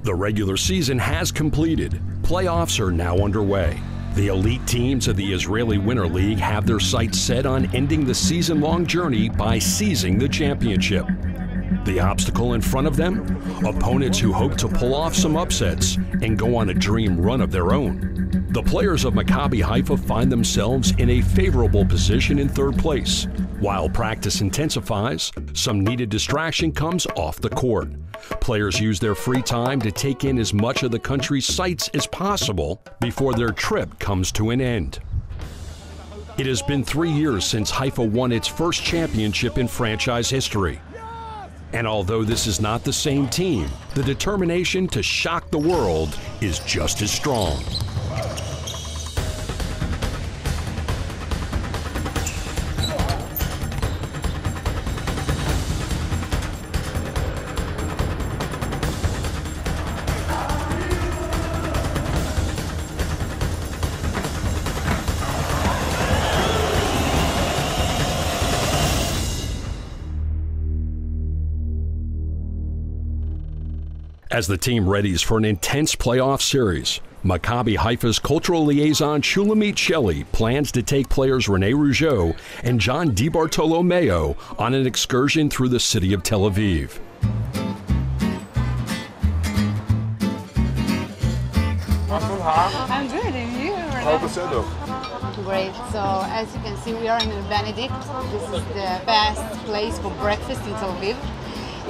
The regular season has completed. Playoffs are now underway. The elite teams of the Israeli Winter League have their sights set on ending the season-long journey by seizing the championship. The obstacle in front of them? Opponents who hope to pull off some upsets and go on a dream run of their own. The players of Maccabi Haifa find themselves in a favorable position in third place. While practice intensifies, some needed distraction comes off the court. Players use their free time to take in as much of the country's sights as possible before their trip comes to an end. It has been 3 years since Haifa won its first championship in franchise history. And although this is not the same team, the determination to shock the world is just as strong. As the team readies for an intense playoff series, Maccabi Haifa's cultural liaison Shulamit Shelley plans to take players Rene Rougeau and John DiBartolomeo on an excursion through the city of Tel Aviv. I'm good, and you? How was it though? Great. So as you can see, we are in Benedict. This is the best place for breakfast in Tel Aviv.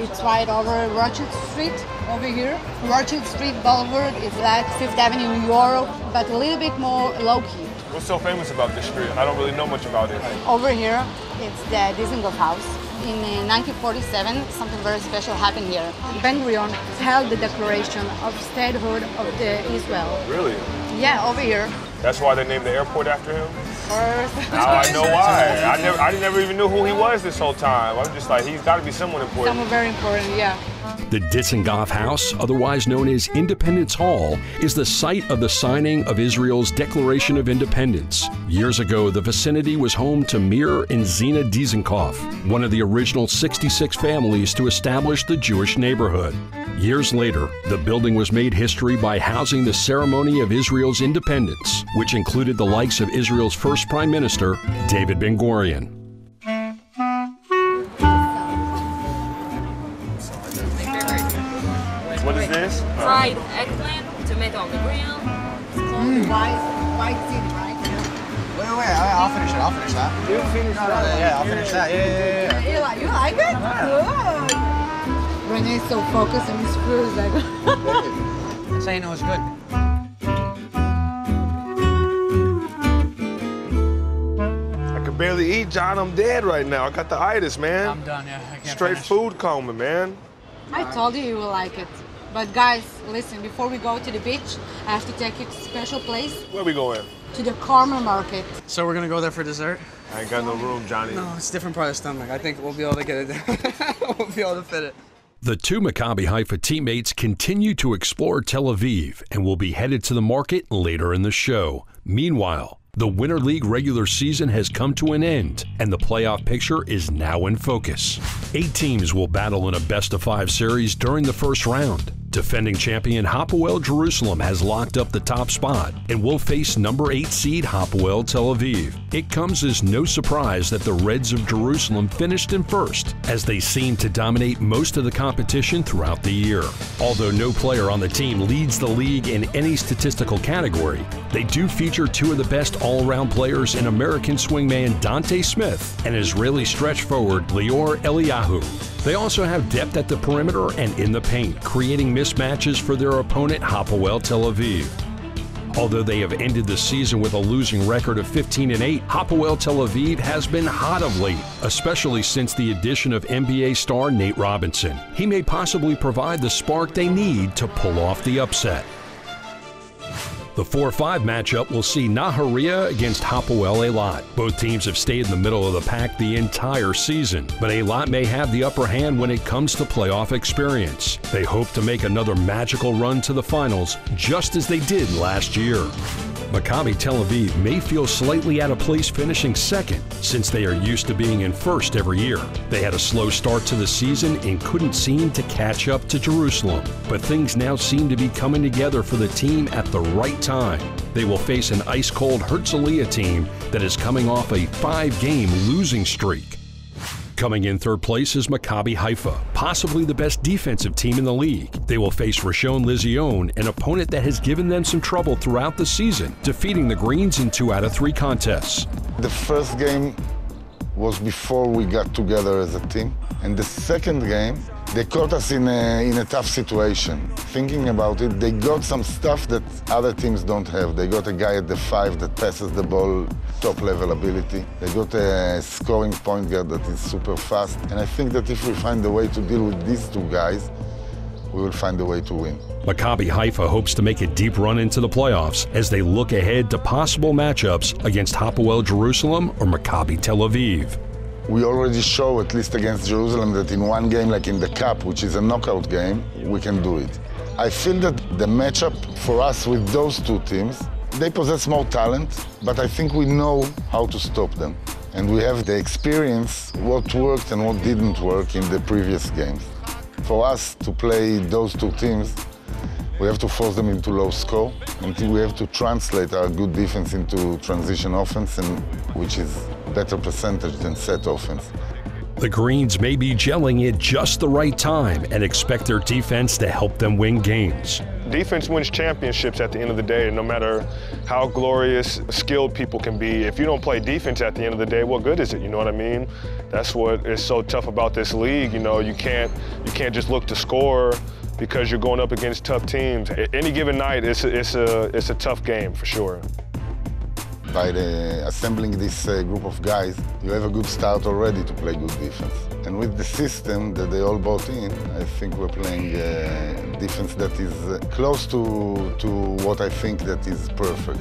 It's right over Rougeau Street over here. Rougeau Street Boulevard is like Fifth Avenue, New York, but a little bit more low-key. What's so famous about this street? I don't really know much about it. Over here, it's the Dizengoff House. In 1947, something very special happened here. Ben-Gurion held the declaration of statehood of Israel. Really? Yeah, over here. That's why they named the airport after him? First. Now I know why. I never even knew who he was this whole time. I'm just like, he's got to be someone important. Someone very important, yeah. The Dizengoff House, otherwise known as Independence Hall, is the site of the signing of Israel's Declaration of Independence. Years ago, the vicinity was home to Mir and Zina Dizengoff, one of the original 66 families to establish the Jewish neighborhood. Years later, the building was made history by housing the ceremony of Israel's independence, which included the likes of Israel's first Prime Minister, David Ben-Gurion. What is this? Fried eggplant, tomato on the grill. White seed, right? Wait, I'll finish it. I'll finish that. You finish that? Yeah, I'll finish that. Yeah. You like it? Good. Rene's so focused on his food. Like That's how you know it's good. I could barely eat, John. I'm dead right now. I got the itis, man. I'm done, yeah. I can't Straight finish. food coma, man. I told you will like it. But guys, listen, before we go to the beach, I have to take you to a special place, Where we going? to the Colman market. So we're gonna go there for dessert? I ain't got no room, Johnny. No, it's a different part of the stomach. I think we'll be able to get it there. We'll be able to fit it. The two Maccabi Haifa teammates continue to explore Tel Aviv and will be headed to the market later in the show. Meanwhile, the Winter League regular season has come to an end, and the playoff picture is now in focus. 8 teams will battle in a best-of-5 series during the first round. Defending champion Hapoel Jerusalem has locked up the top spot and will face number 8 seed Hapoel Tel Aviv. It comes as no surprise that the Reds of Jerusalem finished in first, as they seem to dominate most of the competition throughout the year. Although no player on the team leads the league in any statistical category, they do feature 2 of the best all-around players in American swingman Dante Smith and Israeli stretch forward Leroy Eliyahu. They also have depth at the perimeter and in the paint, creating mismatches for their opponent Hapoel Tel Aviv. Although they have ended the season with a losing record of 15-8, Hapoel Tel Aviv has been hot of late, especially since the addition of NBA star Nate Robinson. He may possibly provide the spark they need to pull off the upset. The 4-5 matchup will see Nahariya against Hapoel Eilat. Both teams have stayed in the middle of the pack the entire season, but Eilat may have the upper hand when it comes to playoff experience. They hope to make another magical run to the finals, just as they did last year. Maccabi Tel Aviv may feel slightly out of place finishing second, since they are used to being in first every year. They had a slow start to the season and couldn't seem to catch up to Jerusalem, but things now seem to be coming together for the team at the right time. They will face an ice-cold Herzliya team that is coming off a 5-game losing streak. Coming in third place is Maccabi Haifa, possibly the best defensive team in the league. They will face Rishon LeZion, an opponent that has given them some trouble throughout the season, defeating the Greens in 2 out of 3 contests. The first game was before we got together as a team, and the second game, they caught us in a tough situation. Thinking about it, they got some stuff that other teams don't have. They got a guy at the 5 that passes the ball, top-level ability. They got a scoring point guard that is super fast. And I think that if we find a way to deal with these 2 guys, we will find a way to win. Maccabi Haifa hopes to make a deep run into the playoffs as they look ahead to possible matchups against Hapoel Jerusalem or Maccabi Tel Aviv. We already show, at least against Jerusalem, that in one game, like in the Cup, which is a knockout game, we can do it. I feel that the matchup for us with those 2 teams, they possess more talent, but I think we know how to stop them. And we have the experience, what worked and what didn't work in the previous games. For us to play those 2 teams, we have to force them into low score, and we have to translate our good defense into transition offense, and which is better percentage than set offense. The Greens may be gelling at just the right time and expect their defense to help them win games. Defense wins championships at the end of the day, and no matter how glorious, skilled people can be, if you don't play defense at the end of the day, what good is it? You know what I mean? That's what is so tough about this league. You know, you can't just look to score because you're going up against tough teams. Any given night, it's a tough game for sure. By assembling this group of guys, you have a good start already to play good defense. And with the system that they all bought in, I think we're playing defense that is close to what I think that is perfect.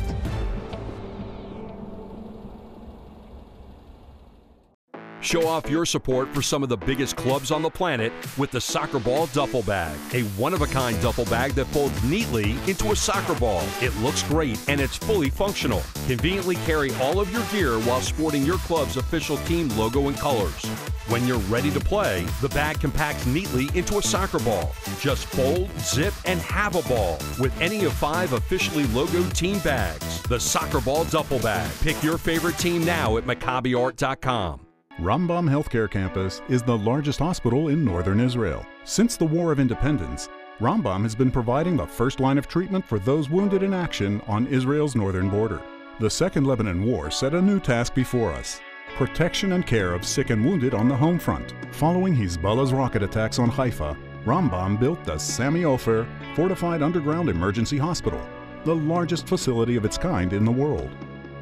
Show off your support for some of the biggest clubs on the planet with the Soccer Ball Duffel Bag, a one-of-a-kind duffel bag that folds neatly into a soccer ball. It looks great and it's fully functional. Conveniently carry all of your gear while sporting your club's official team logo and colors. When you're ready to play, the bag compacts neatly into a soccer ball. Just fold, zip, and have a ball with any of 5 officially logoed team bags. The Soccer Ball Duffel Bag. Pick your favorite team now at MaccabiArt.com. Rambam Healthcare Campus is the largest hospital in northern Israel. Since the War of Independence, Rambam has been providing the first line of treatment for those wounded in action on Israel's northern border. The Second Lebanon War set a new task before us: protection and care of sick and wounded on the home front. Following Hezbollah's rocket attacks on Haifa, Rambam built the Sami Ofer Fortified Underground Emergency Hospital, the largest facility of its kind in the world.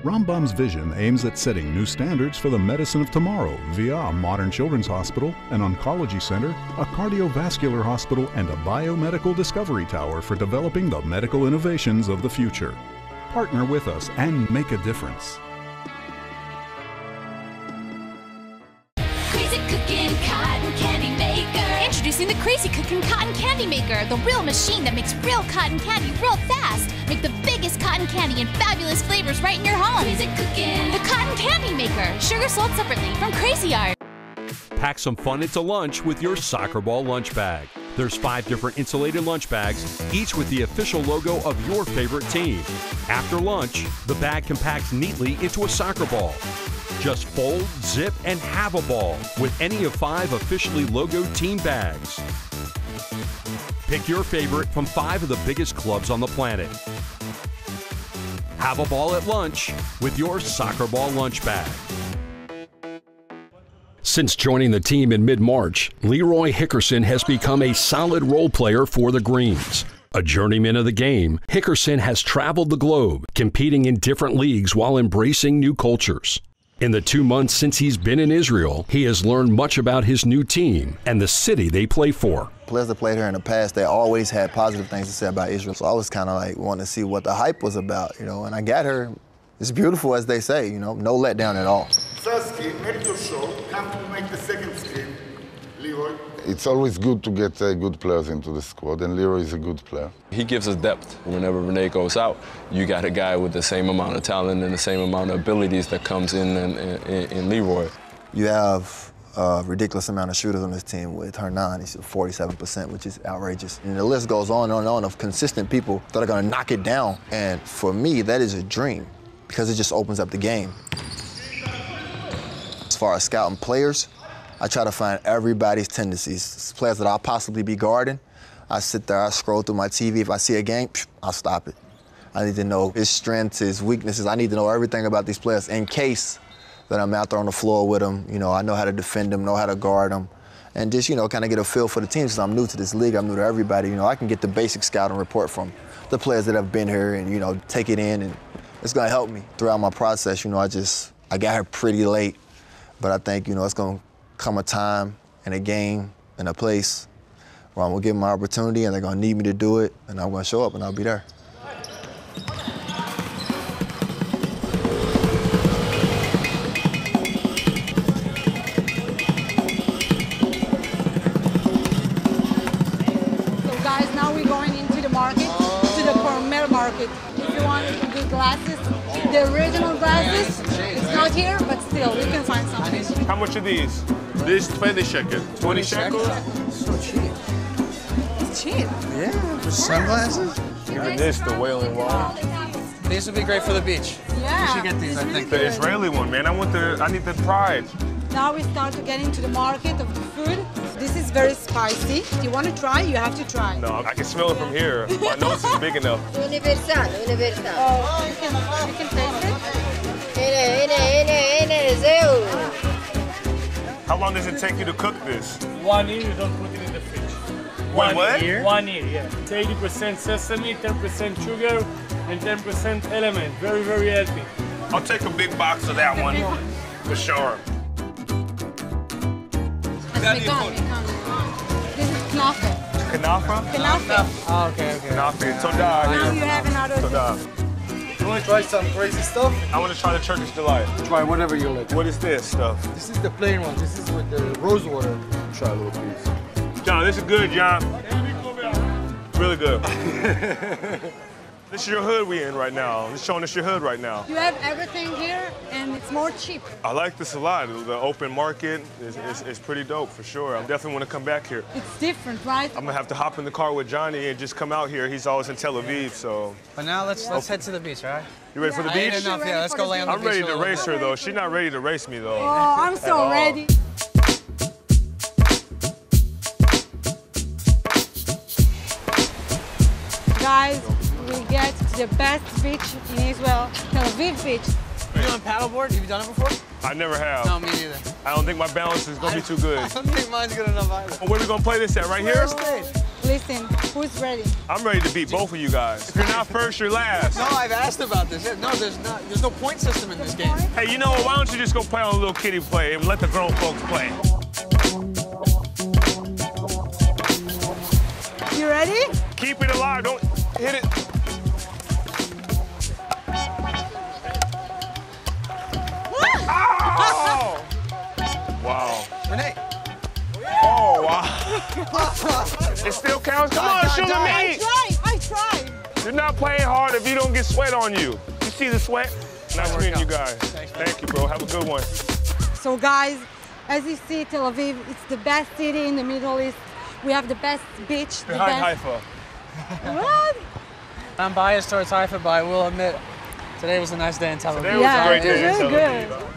Rambam's vision aims at setting new standards for the medicine of tomorrow via a modern children's hospital, an oncology center, a cardiovascular hospital, and a biomedical discovery tower for developing the medical innovations of the future. Partner with us and make a difference. Crazy Cooking Cotton Candy Maker. Introducing the Crazy Cooking Cotton Candy Maker, the real machine that makes real cotton candy real fast. Make the biggest cotton candy and fabulous flavors right in your home. Crazy Cooking. The Cotton Candy Maker. Sugar sold separately from Crazy Art. Pack some fun into lunch with your Soccer Ball lunch bag. There's 5 different insulated lunch bags, each with the official logo of your favorite team. After lunch, the bag compacts neatly into a soccer ball. Just fold, zip, and have a ball with any of 5 officially logoed team bags. Pick your favorite from 5 of the biggest clubs on the planet. Have a ball at lunch with your Soccer Ball lunch bag. Since joining the team in mid-March, Leroy Hickerson has become a solid role player for the Greens. A journeyman of the game, Hickerson has traveled the globe, competing in different leagues while embracing new cultures. In the 2 months since he's been in Israel, he has learned much about his new team and the city they play for. Players that played here in the past, they always had positive things to say about Israel. So I was kind of like wanting to see what the hype was about, you know, and I got here. It's beautiful, as they say, you know, no letdown at all. First scheme, make your show, come to make the second scheme, Leroy. It's always good to get good players into the squad, and Leroy is a good player. He gives us depth. Whenever Rene goes out, you got a guy with the same amount of talent and the same amount of abilities that comes in Leroy. You have a ridiculous amount of shooters on this team with Hernan. He's at 47%, which is outrageous. And the list goes on and on of consistent people that are going to knock it down. And for me, that is a dream because it just opens up the game. As far as scouting players, I try to find everybody's tendencies. Players that I'll possibly be guarding, I sit there, I scroll through my TV. If I see a game, I'll stop it. I need to know his strengths, his weaknesses. I need to know everything about these players in case that I'm out there on the floor with them. You know, I know how to defend them, know how to guard them, and just, you know, kind of get a feel for the team. Since I'm new to this league, I'm new to everybody. You know, I can get the basic scouting report from the players that have been here and, you know, take it in, and it's going to help me throughout my process. You know, I got here pretty late, but I think, you know, it's going to come a time and a game and a place where I'm going to give them my opportunity and they're going to need me to do it, and I'm going to show up and I'll be there. So guys, now we're going into the market, to the Colman market. If you want good glasses, the original glasses, it's not here, but still, you can find something. How much are these? This 20 shekels. 20 shekels? So cheap. It's cheap. Yeah, for sunglasses. Even this, the Wailing Wall. These would be great for the beach. Yeah. You should get these, I think. The Israeli one, man. I need the pride. Now we start to get into the market of the food. This is very spicy. If you want to try, you have to try. No, I can smell it from here. My nose is big enough. Universal. Oh, you can taste it? How long does it take you to cook this? 1 year, you don't put it in the fridge. Wait, what? 1 year, yeah. It's 80% sesame, 10% sugar, and 10% element. Very, very healthy. I'll take a big box of that one, for sure. This is knafe. Kanafa? Knafe. Oh, okay. Kanafa. Toda. Now you have another. Toda. You want to try some crazy stuff? I want to try the Turkish delight. Try whatever you like. What is this stuff? This is the plain one. This is with the rose water. Try a little piece. John, this is good, John. Really good. This is your hood we in right now. It's showing us your hood right now. You have everything here, and it's more cheap. I like this a lot. The open market is pretty dope, for sure. I definitely want to come back here. It's different, right? I'm going to have to hop in the car with Johnny and just come out here. He's always in Tel Aviv, so. But now let's head to the beach, all right? You ready for the I ate beach? enough, yeah. Let's go lay on the I'm beach. ready to race her, though. She's not ready to race me, though. Oh, I'm so ready. Guys, we get to the best beach in Israel, Tel Aviv beach. You on paddleboard? Have you done it before? I never have. No, me neither. I don't think my balance is going to be too good. I don't think mine's good enough either. Where are we going to play this at, right here? Listen, who's ready? I'm ready to beat both of you guys. If you're not first, you're last. No, I've asked about this. Yeah, no, there's no point system in this game. Hey, you know what? Why don't you just go play on a little kiddie play and let the grown folks play? You ready? Keep it alive. Don't hit it. Oh! Wow. Rene. Oh, wow. It still counts? Come on, shoot me. I tried. You're not playing hard if you don't get sweat on you. You see the sweat? Nice meeting you guys. Thank you, bro. Have a good one. So, guys, as you see, Tel Aviv, it's the best city in the Middle East. We have the best beach. Behind Haifa. What? I'm biased towards Haifa, but I will admit, today was a nice day in Tel Aviv. Today was a great day in Tel Aviv. Good.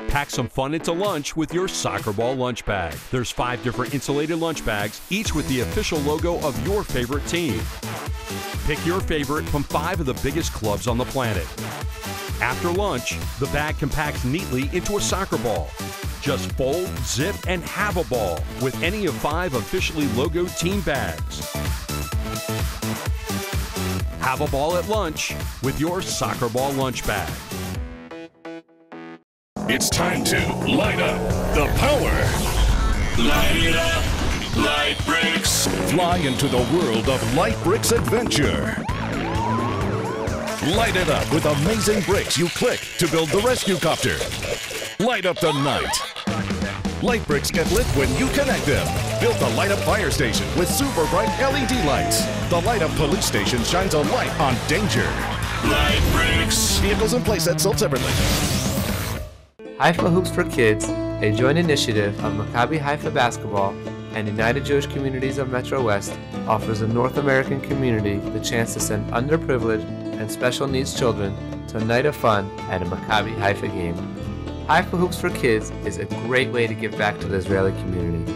Pack some fun into lunch with your soccer ball lunch bag. There's 5 different insulated lunch bags, each with the official logo of your favorite team. Pick your favorite from 5 of the biggest clubs on the planet. After lunch, the bag compacts neatly into a soccer ball. Just fold, zip, and have a ball with any of 5 officially logoed team bags. Have a ball at lunch with your soccer ball lunch bag. It's time to light up the power. Light it up, Light Bricks. Fly into the world of Light Bricks adventure. Light it up with amazing bricks you click to build the rescue copter. Light up the night. Light Bricks get lit when you connect them. Build the Light Up Fire Station with super bright LED lights. The Light Up Police Station shines a light on danger. Light Bricks. Vehicles and playsets sold separately. Haifa Hoops for Kids, a joint initiative of Maccabi Haifa Basketball and United Jewish Communities of Metro West, offers the North American community the chance to send underprivileged and special needs children to a night of fun at a Maccabi Haifa game. Haifa Hoops for Kids is a great way to give back to the Israeli community.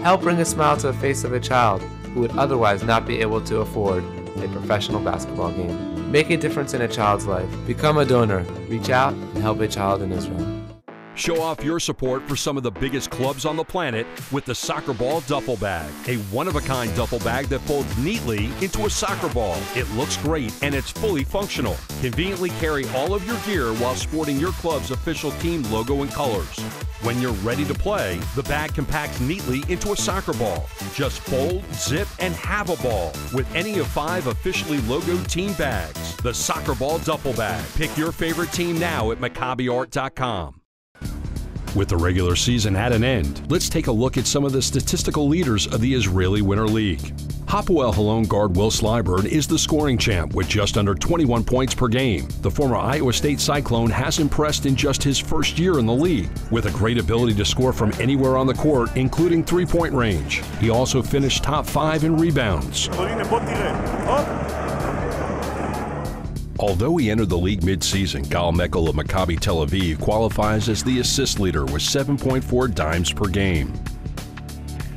Help bring a smile to the face of a child who would otherwise not be able to afford a professional basketball game. Make a difference in a child's life. Become a donor. Reach out and help a child in Israel. Show off your support for some of the biggest clubs on the planet with the Soccer Ball Duffel Bag, a one-of-a-kind duffel bag that folds neatly into a soccer ball. It looks great and it's fully functional. Conveniently carry all of your gear while sporting your club's official team logo and colors. When you're ready to play, the bag compacts neatly into a soccer ball. Just fold, zip, and have a ball with any of 5 officially logoed team bags. The Soccer Ball Duffel Bag. Pick your favorite team now at MaccabiArt.com. With the regular season at an end, let's take a look at some of the statistical leaders of the Israeli Winter League. Hapoel Holon guard Will Slyburn is the scoring champ with just under 21 points per game. The former Iowa State Cyclone has impressed in just his first year in the league, with a great ability to score from anywhere on the court, including three-point range. He also finished top 5 in rebounds. Although he entered the league mid-season, Gal Meckel of Maccabi Tel Aviv qualifies as the assist leader with 7.4 dimes per game.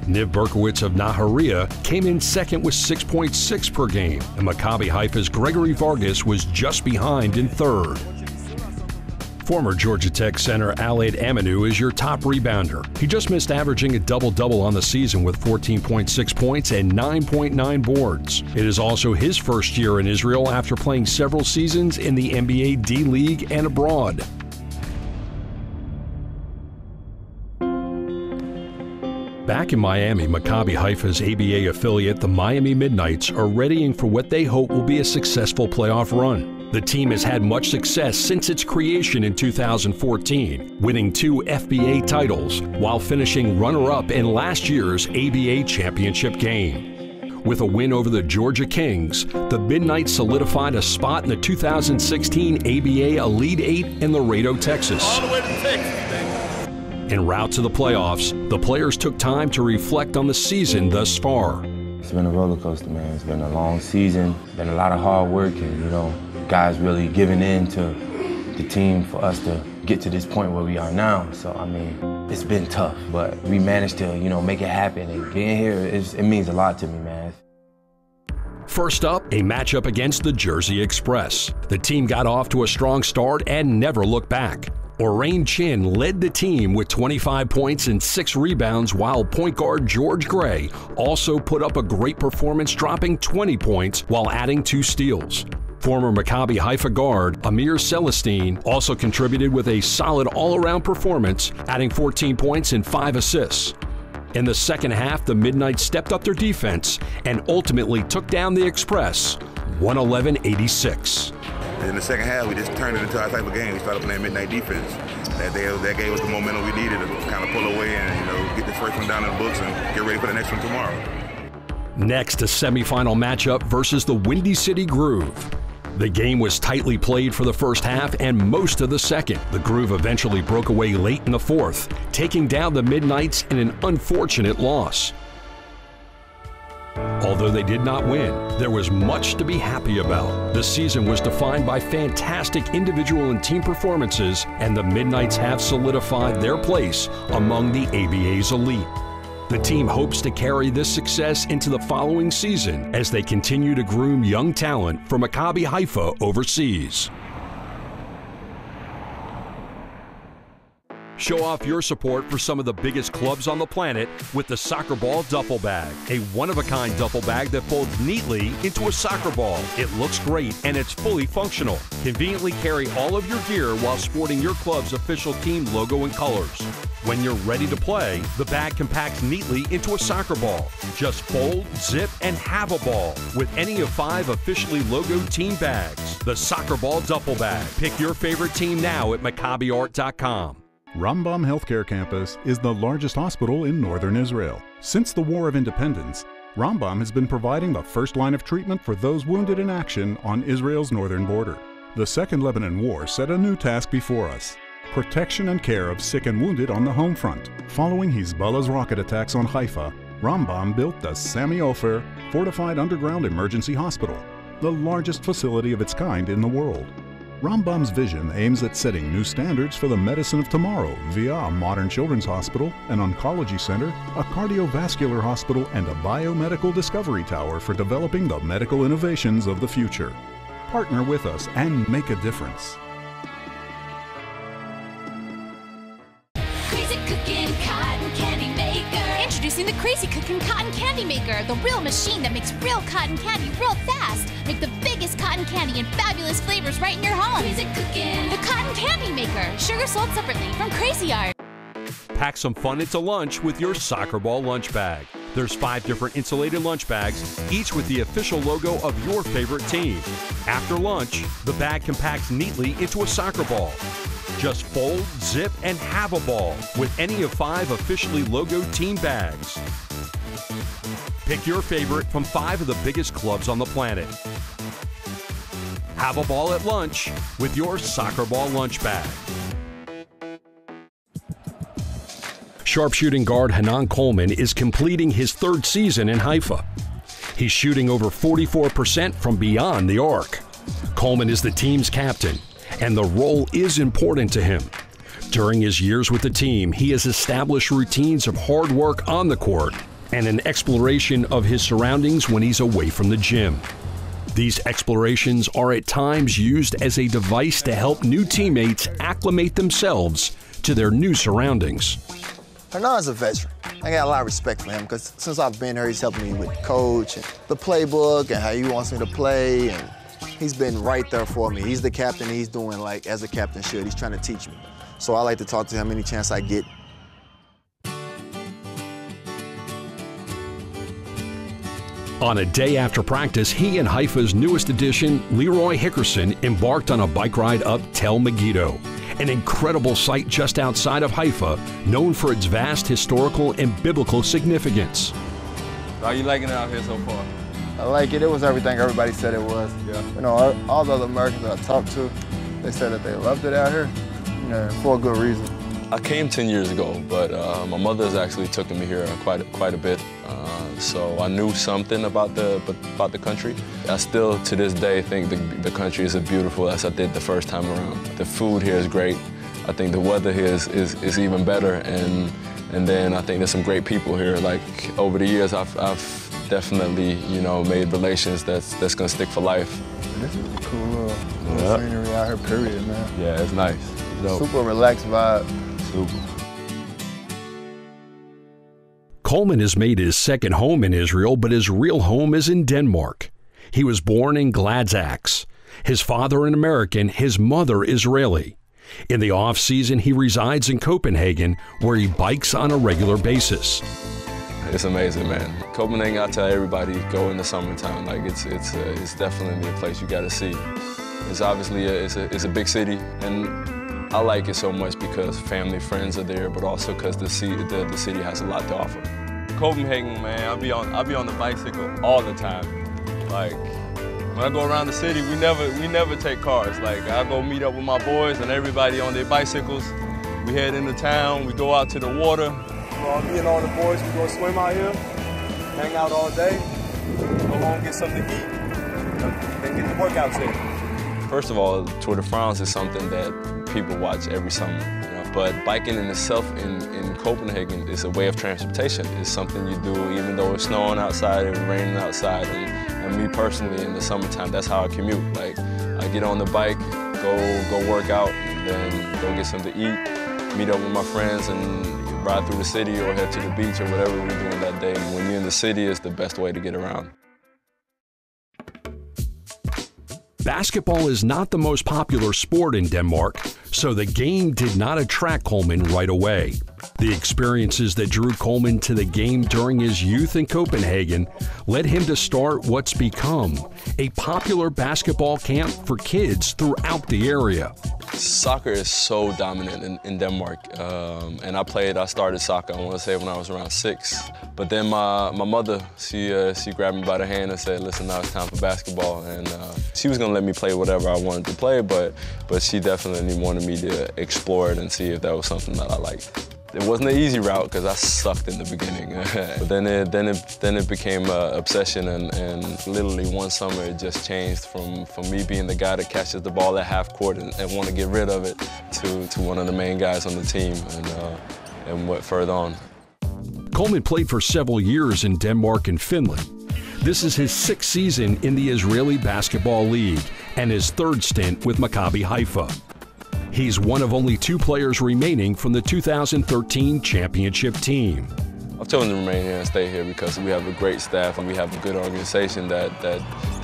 Niv Berkowitz of Nahariya came in second with 6.6 per game, and Maccabi Haifa's Gregory Vargas was just behind in third. Former Georgia Tech center Alaid Aminu is your top rebounder. He just missed averaging a double-double on the season with 14.6 points and 9.9 boards. It is also his first year in Israel after playing several seasons in the NBA D-League and abroad. Back in Miami, Maccabi Haifa's ABA affiliate, the Miami Midnights, are readying for what they hope will be a successful playoff run. The team has had much success since its creation in 2014, winning 2 FBA titles while finishing runner-up in last year's ABA championship game. With a win over the Georgia Kings, the Midnights solidified a spot in the 2016 ABA Elite 8 in Laredo, Texas. All the way to Texas, baby. En route to the playoffs, the players took time to reflect on the season thus far. It's been a roller coaster, man. It's been a long season, been a lot of hard work, and guys really giving in to the team for us to get to this point where we are now. So, I mean, it's been tough, but we managed to, make it happen. And getting here, it means a lot to me, man. First up, a matchup against the Jersey Express. The team got off to a strong start and never looked back. Orain Chin led the team with 25 points and 6 rebounds, while point guard George Gray also put up a great performance, dropping 20 points while adding 2 steals. Former Maccabi Haifa guard Amir Celestine also contributed with a solid all-around performance, adding 14 points and 5 assists. In the second half, the Midnights stepped up their defense and ultimately took down the Express 111-86. In the second half, we just turned it into our type of game. We started playing midnight defense. That gave us the momentum we needed to kind of pull away and get the first one down in the books and get ready for the next one tomorrow. Next, a semifinal matchup versus the Windy City Groove. The game was tightly played for the first half and most of the second. The Groove eventually broke away late in the fourth, taking down the Midnights in an unfortunate loss. Although they did not win, there was much to be happy about. The season was defined by fantastic individual and team performances, and the Midnights have solidified their place among the ABA's elite. The team hopes to carry this success into the following season as they continue to groom young talent for Maccabi Haifa overseas. Show off your support for some of the biggest clubs on the planet with the Soccer Ball Duffel Bag, a one-of-a-kind duffel bag that folds neatly into a soccer ball. It looks great and it's fully functional. Conveniently carry all of your gear while sporting your club's official team logo and colors. When you're ready to play, the bag compacts neatly into a soccer ball. Just fold, zip, and have a ball with any of 5 officially logoed team bags. The Soccer Ball Duffel Bag. Pick your favorite team now at MaccabiArt.com. Rambam Healthcare Campus is the largest hospital in northern Israel. Since the War of Independence, Rambam has been providing the first line of treatment for those wounded in action on Israel's northern border. The Second Lebanon War set a new task before us: protection and care of sick and wounded on the home front. Following Hezbollah's rocket attacks on Haifa, Rambam built the Sami Ofer Fortified Underground Emergency Hospital, the largest facility of its kind in the world. Rambam's vision aims at setting new standards for the medicine of tomorrow via a modern children's hospital, an oncology center, a cardiovascular hospital, and a biomedical discovery tower for developing the medical innovations of the future. Partner with us and make a difference. Crazy Cooking Cotton Candy Maker. Introducing the Crazy Cooking Cotton Candy Maker, the real machine that makes real cotton candy real fast. Make the biggest cotton candy and fabulous flavors right in your home. Crazy Cooking. The Cotton Candy Maker. Sugar sold separately from Crazy Art. Pack some fun into lunch with your Soccer Ball lunch bag. There's 5 different insulated lunch bags, each with the official logo of your favorite team. After lunch, the bag compacts neatly into a soccer ball. Just fold, zip, and have a ball with any of 5 officially logoed team bags. Pick your favorite from 5 of the biggest clubs on the planet. Have a ball at lunch with your Soccer Ball lunch bag. Sharpshooting guard Hanan Colman is completing his 3rd season in Haifa. He's shooting over 44% from beyond the arc. Colman is the team's captain, and the role is important to him. During his years with the team, he has established routines of hard work on the court and an exploration of his surroundings when he's away from the gym. These explorations are at times used as a device to help new teammates acclimate themselves to their new surroundings. Hanan's a veteran. I got a lot of respect for him because since I've been here, he's helped me with coach and the playbook and how he wants me to play, and he's been right there for me. He's the captain. He's doing like as a captain should. He's trying to teach me. So I like to talk to him any chance I get. On a day after practice, he and Haifa's newest addition, Leroy Hickerson, embarked on a bike ride up Tel Megiddo, an incredible site just outside of Haifa, known for its vast historical and biblical significance. How are you liking it out here so far? I like it. It was everything everybody said it was. Yeah. You know, all the other Americans that I talked to, they said that they loved it out here, for a good reason. I came 10 years ago, but my mother's actually taken me here quite a bit. So I knew something about the country. I still, to this day, think the country is as beautiful as I did the first time around. The food here is great. I think the weather here is even better, and then I think there's some great people here. Like over the years, I've definitely made relations that's gonna stick for life. This is a cool little scenery out here. Period, man. Yeah, it's nice. It's dope. Super relaxed vibe. Super. Colman has made his second home in Israel, but his real home is in Denmark. He was born in Gladsaxe. His father an American, his mother Israeli. In the off-season, he resides in Copenhagen, where he bikes on a regular basis. It's amazing, man. Copenhagen, I tell everybody, go in the summertime. Like it's definitely a place you got to see. It's obviously it's a big city, and I like it so much because family, friends are there, but also because the city has a lot to offer. Copenhagen, man, I'll be on the bicycle all the time. Like when I go around the city, we never take cars. Like I go meet up with my boys and everybody on their bicycles. We head into town, we go out to the water. Me and all the boys, we go swim out here, hang out all day, go home, get something to eat, then get the workouts in. First of all, Tour de France is something that people watch every summer. But biking in itself in Copenhagen is a way of transportation. It's something you do even though it's snowing outside and raining outside. And me personally, in the summertime, that's how I commute. Like I get on the bike, go work out, and then go get something to eat, meet up with my friends and ride through the city or head to the beach or whatever we're doing that day. When you're in the city, it's the best way to get around. Basketball is not the most popular sport in Denmark, so the game did not attract Colman right away. The experiences that drew Colman to the game during his youth in Copenhagen led him to start what's become a popular basketball camp for kids throughout the area. Soccer is so dominant in Denmark, and I started soccer, I want to say, when I was around 6. But then my mother, she grabbed me by the hand and said, listen, now it's time for basketball. And she was going to let me play whatever I wanted to play, but she definitely wanted me to explore it and see if that was something that I liked. It wasn't an easy route because I sucked in the beginning. But then it became an obsession, and literally one summer it just changed from me being the guy that catches the ball at half court and want to get rid of it to one of the main guys on the team and went further on. Colman played for several years in Denmark and Finland. This is his 6th season in the Israeli Basketball League and his 3rd stint with Maccabi Haifa. He's one of only 2 players remaining from the 2013 championship team. I've chosen to remain here and stay here because we have a great staff and we have a good organization that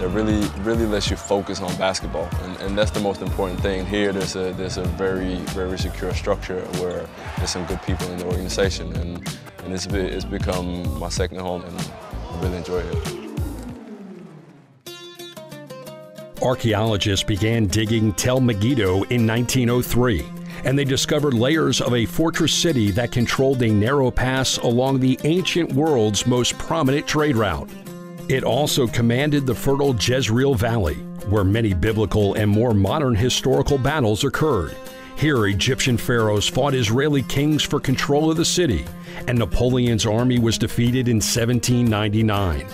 really lets you focus on basketball, and that's the most important thing. Here there's a very secure structure where there's some good people in the organization, and it's become my second home, and I really enjoy it. Archaeologists began digging Tel Megiddo in 1903, and they discovered layers of a fortress city that controlled a narrow pass along the ancient world's most prominent trade route. It also commanded the fertile Jezreel Valley, where many biblical and more modern historical battles occurred. Here, Egyptian pharaohs fought Israeli kings for control of the city, and Napoleon's army was defeated in 1799.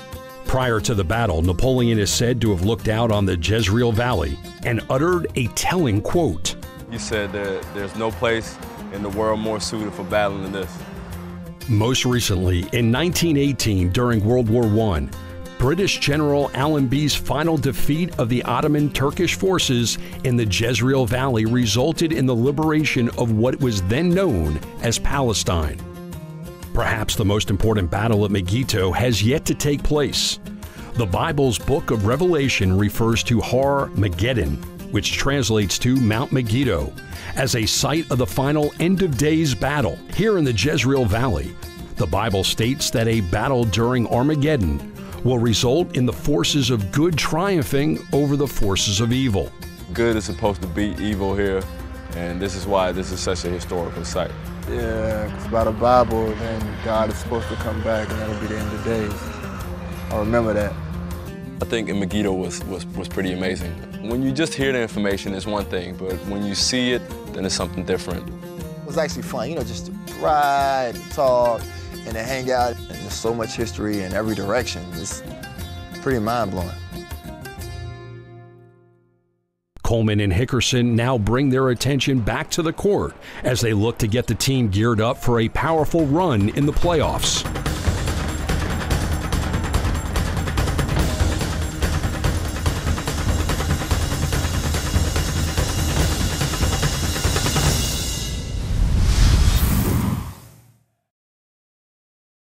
Prior to the battle, Napoleon is said to have looked out on the Jezreel Valley and uttered a telling quote. He said that there's no place in the world more suited for battle than this. Most recently, in 1918, during World War I, British General Allenby's final defeat of the Ottoman Turkish forces in the Jezreel Valley resulted in the liberation of what was then known as Palestine. Perhaps the most important battle at Megiddo has yet to take place. The Bible's book of Revelation refers to Armageddon, which translates to Mount Megiddo, as a site of the final end-of-days battle. Here in the Jezreel Valley, the Bible states that a battle during Armageddon will result in the forces of good triumphing over the forces of evil. Good is supposed to beat evil here, and this is why this is such a historical site. Yeah, because by the Bible, then God is supposed to come back, and that'll be the end of days. I remember that. I think in Megiddo was pretty amazing. When you just hear the information, it's one thing, but when you see it, then it's something different. It was actually fun, you know, just to ride and talk and to hang out. And there's so much history in every direction. It's pretty mind-blowing. Colman and Hickerson now bring their attention back to the court as they look to get the team geared up for a powerful run in the playoffs.